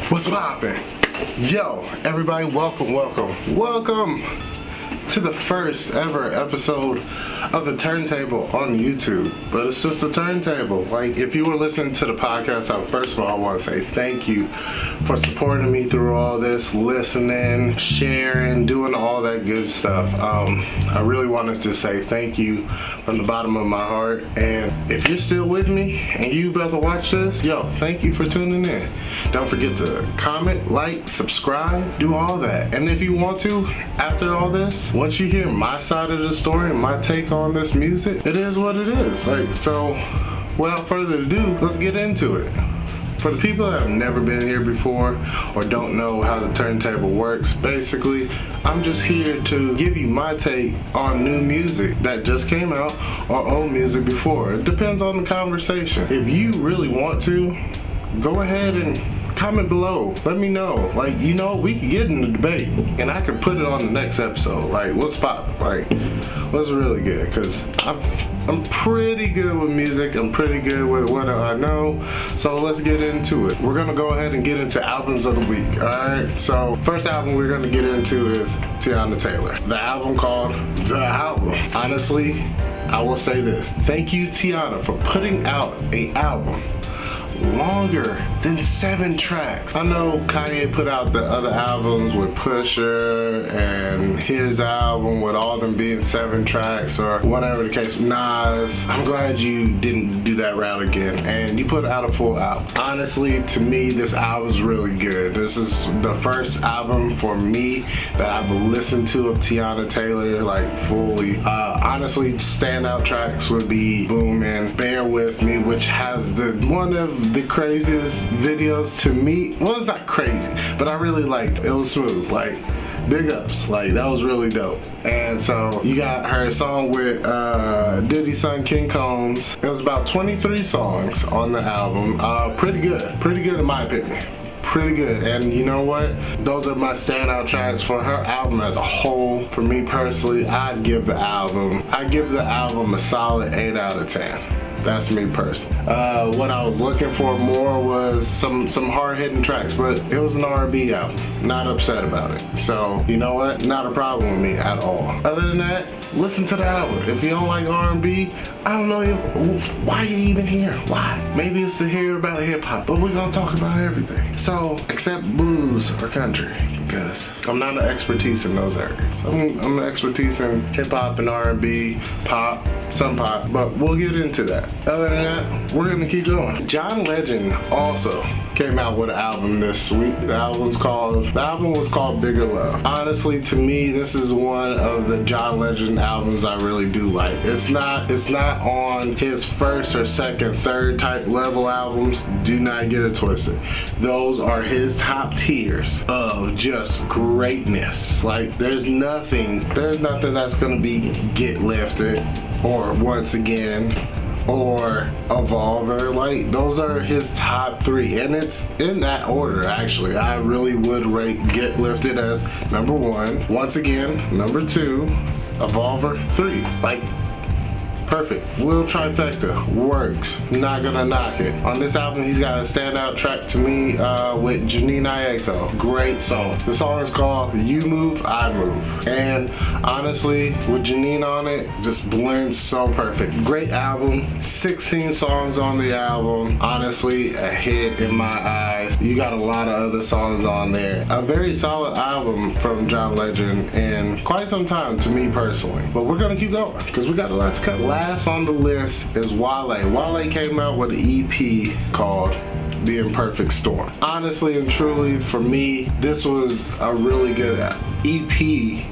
What's poppin'? Yo, everybody, welcome to the first ever episode of the Turntable on YouTube. But it's just a turntable. Like, if you were listening to the podcast, first of all, I want to say thank you for supporting me through all this, listening, sharing, doing all that good stuff. I really want to just say thank you from the bottom of my heart. And if you're still with me and you about to watch this, yo, thank you for tuning in. Don't forget to comment, like, subscribe, do all that. And if you want to, after all this, once you hear my side of the story and my take on this music, it is what it is. Like, so without further ado, let's get into it. For the people that have never been here before or don't know how the turntable works, basically, I'm just here to give you my take on new music that just came out or old music before. It depends on the conversation. If you really want to, go ahead and comment below. Let me know. Like, you know, we could get in the debate and I could put it on the next episode. Like, what's poppin'? Like, what's really good? Because I'm pretty good with music. I'm pretty good with what I know. So let's get into it. We're gonna go ahead and get into albums of the week. Alright, so first album we're gonna get into is Teyana Taylor. The album called The Album. Honestly, I will say this. Thank you, Teyana, for putting out an album longer than 7 tracks. I know Kanye put out the other albums with Pusha and his album with all them being 7 tracks or whatever the case. Nas, I'm glad you didn't do that route again and you put out a full album. Honestly, to me, this album's really good. This is the first album for me that I've listened to of Teyana Taylor, like, fully. Honestly, standout tracks would be Boomin', Bear With Me, which has one of the craziest videos to me. Well, it's not crazy, but I really liked it. It was smooth. Like, big ups. Like, that was really dope. And so you got her song with Diddy's son King Combs. It was about 23 songs on the album. Pretty good in my opinion. Pretty good. And you know what? Those are my standout tracks for her album as a whole. For me personally, I'd give the album a solid 8 out of 10. That's me personally. What I was looking for more was some hard-hitting tracks, but it was an R&B album. Not upset about it. So, you know what? Not a problem with me at all. Other than that, listen to the album. If you don't like R&B, I don't know why you even here. Why? Maybe it's to hear about hip-hop, but we're gonna talk about everything. So, except blues or country, because I'm not an expertise in those areas. I'm an expertise in hip-hop and R&B, pop, some pop, but we'll get into that. Other than that, we're gonna keep going. John Legend also came out with an album this week. The album was called Bigger Love. Honestly, to me, this is one of the John Legend albums I really do like. It's not on his first or second, third type level albums. Do not get it twisted. Those are his top tiers of just greatness. Like, there's nothing that's gonna be Get Lifted or Once Again or Evolver. Like, those are his top 3, and it's in that order. Actually, I really would rate Get Lifted as number 1, Once Again number 2, Evolver 3. Like, perfect. Little trifecta. Works. Not gonna knock it. On this album, he's got a standout track to me with Janine Aiko. Great song. The song is called You Move, I Move. And honestly, with Janine on it, just blends so perfect. Great album. 16 songs on the album. Honestly, a hit in my eyes. You got a lot of other songs on there. A very solid album from John Legend in quite some time to me personally. But we're gonna keep going because we got a lot to cover. Last on the list is Wale. Wale came out with an EP called The Imperfect Storm. Honestly and truly, for me, this was a really good EP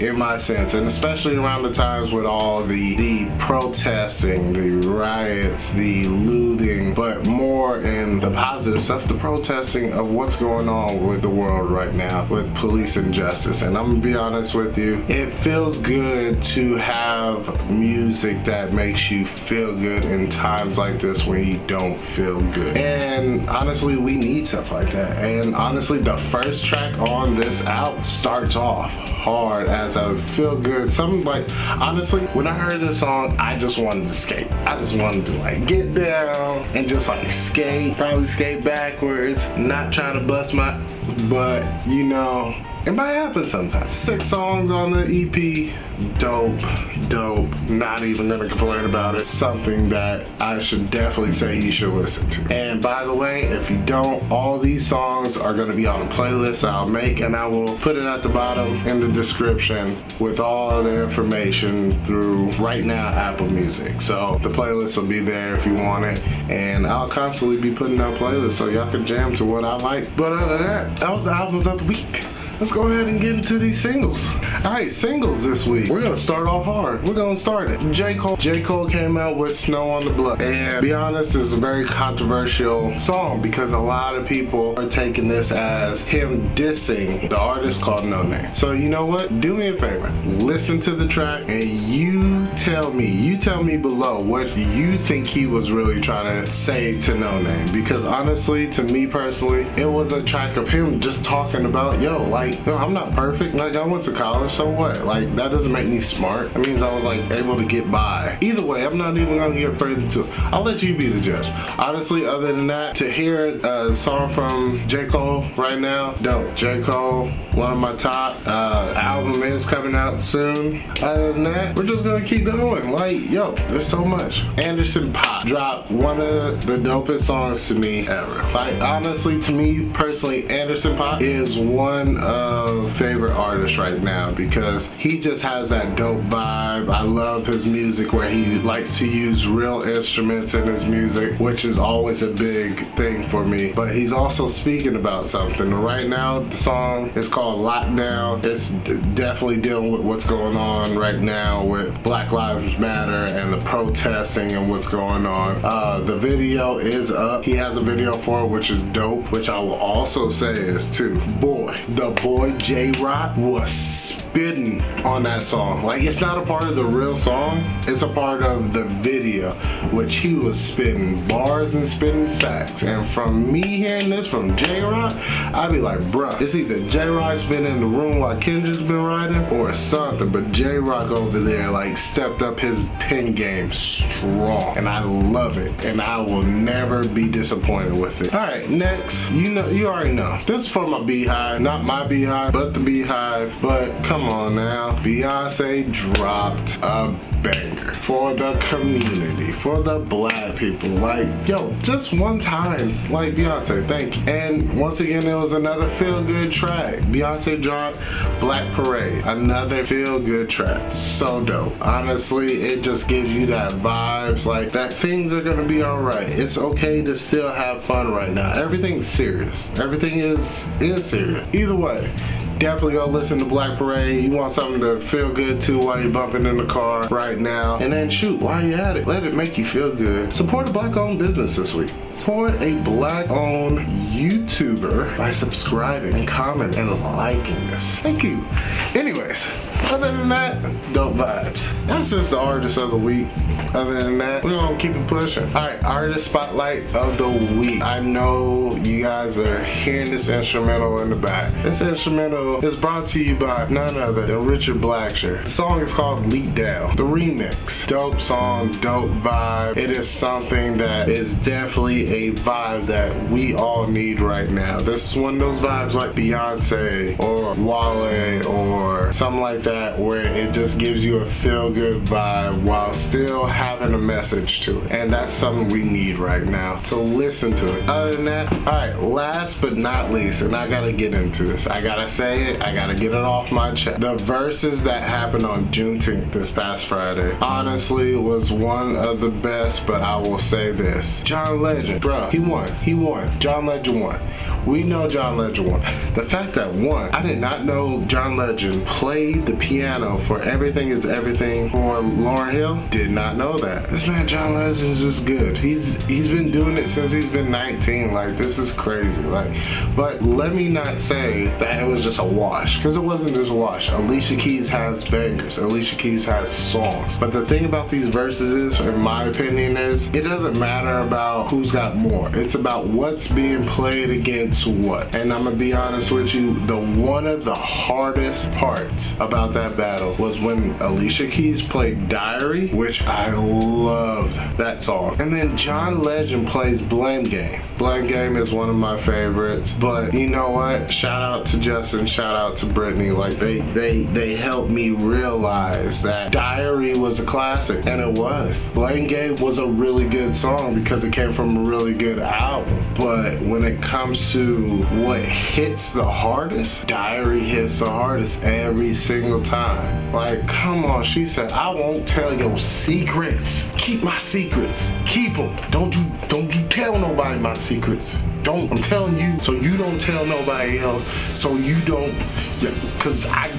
in my sense, and especially around the times with all the protesting, the riots, the looting, but more in the positive stuff, the protesting of what's going on with the world right now with police injustice. And I'm gonna be honest with you, it feels good to have music that makes you feel good in times like this when you don't feel good. And honestly, honestly, we need stuff like that. And honestly, the first track on this album starts off hard as a feel good. Something like, honestly, when I heard this song, I just wanted to skate. I just wanted to like get down and just like skate, probably skate backwards, not try to bust my, but you know, it might happen sometimes. 6 songs on the EP, dope, not even gonna complain about it. Something that I should definitely say you should listen to. And by the way, if you don't, all these songs are gonna be on a playlist I'll make, and I will put it at the bottom in the description with all the information through right now Apple Music. So the playlist will be there if you want it, and I'll constantly be putting out playlists so y'all can jam to what I like. But other than that, that was the albums of the week. Let's go ahead and get into these singles. All right, singles this week. We're gonna start off hard. We're gonna start it. J. Cole came out with Snow on the Blood. And to be honest, it's a very controversial song because a lot of people are taking this as him dissing the artist called No Name. So you know what? Do me a favor. Listen to the track and you tell me below what you think he was really trying to say to No Name. Because honestly, to me personally, it was a track of him just talking about, yo, like, no, I'm not perfect. Like, I went to college, so what? Like, that doesn't make me smart. That means I was like able to get by. Either way, I'm not even gonna get further into it. I'll let you be the judge. Honestly, other than that, to hear a song from J. Cole right now, dope. J. Cole, one of my top. Album is coming out soon. Other than that, we're just gonna keep going. Like, yo, there's so much. Anderson .Paak dropped one of the dopest songs to me ever. Like, honestly, to me personally, Anderson .Paak is one of favorite artists right now because he just has that dope vibe. I love his music where he likes to use real instruments in his music, which is always a big thing for me. But he's also speaking about something. Right now, the song is called Lockdown. It's definitely dealing with what's going on right now with Black Lives Matter and the protesting and what's going on. The video is up. He has a video for it, which is dope, which I will also say is too, the boy J-Rock was spitting on that song. Like, it's not a part of the real song, it's a part of the video, which he was spitting bars and spitting facts. And from me hearing this from J-Rock, I'd be like, bruh, it's either J-Rock's been in the room while Kendrick's been writing or something, but J-Rock over there like stepped up his pen game strong, and I love it, and I will never be disappointed with it. All right, next, you already know, this is for my Beehive, not my Beehive, but the Beehive. But come on now, Beyonce dropped a banger for the community, for the black people. Like, yo, just one time, like, Beyonce, thank you. And once again, it was another feel-good track. Beyonce dropped Black Parade, another feel-good track. So dope. Honestly, it just gives you that vibes, like that things are gonna be all right. It's okay to still have fun right now. Everything's serious. Everything is serious. Either way, definitely go listen to Black Parade. You want something to feel good too while you're bumping in the car right now. And then shoot, while you're at it, let it make you feel good. Support a black-owned business this week. Support a black-owned YouTuber by subscribing and commenting and liking this. Thank you. Anyways, other than that, dope vibes. That's just the artist of the week. Other than that, we're gonna keep it pushing. All right, artist spotlight of the week. I know you guys are hearing this instrumental in the back. This instrumental is brought to you by none other than Richard Blackshear. The song is called Leap Down. The remix. Dope song, dope vibe. It is something that is definitely a vibe that we all need right now. This is one of those vibes like Beyonce or Wale or something like that, where it just gives you a feel-good vibe while still having a message to it. And that's something we need right now. So listen to it. Other than that, all right, last but not least, and I gotta get into this. I gotta say it. I gotta get it off my chest. The verses that happened on Juneteenth this past Friday, honestly, was one of the best, but I will say this. John Legend, bro, he won. John Legend won. We know John Legend won. The fact that I did not know John Legend played the piano for Everything Is Everything for Lauryn Hill. Did not know that. This man John Legend is just good. He's been doing it since he's been 19. Like, this is crazy. Like, but let me not say that it was just a wash, because it wasn't just a wash. Alicia Keys has bangers. Alicia Keys has songs. But the thing about these verses is, in my opinion, is it doesn't matter about who's got got more. It's about what's being played against what. And I'm gonna be honest with you, one of the hardest parts about that battle was when Alicia Keys played Diary, which I loved that song. And then John Legend plays Blame Game. Blame Game is one of my favorites, but you know what? Shout out to Justin, shout out to Brittany. Like they helped me realize that Diary was a classic, and it was. Blame Game was a really good song because it came from a really good album. But when it comes to what hits the hardest, Diary hits the hardest every single time. Like, come on, she said, I won't tell your secrets. Keep my secrets. Keep them. Don't you tell nobody my secrets. I'm telling you so you don't tell nobody else, so you don't, cause I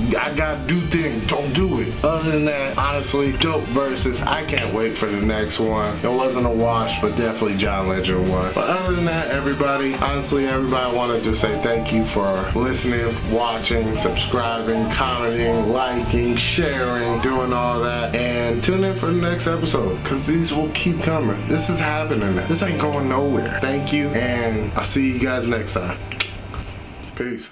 gotta do things, don't do it. Other than that, honestly, dope verses. I can't wait for the next one. It wasn't a wash, but definitely John Legend won. But other than that, everybody, honestly, I wanted to say thank you for listening, watching, subscribing, commenting, liking, sharing, doing all that, and tune in for the next episode, cause these will keep coming. This is happening now. This ain't going nowhere. Thank you, and I'll see you guys next time. Peace.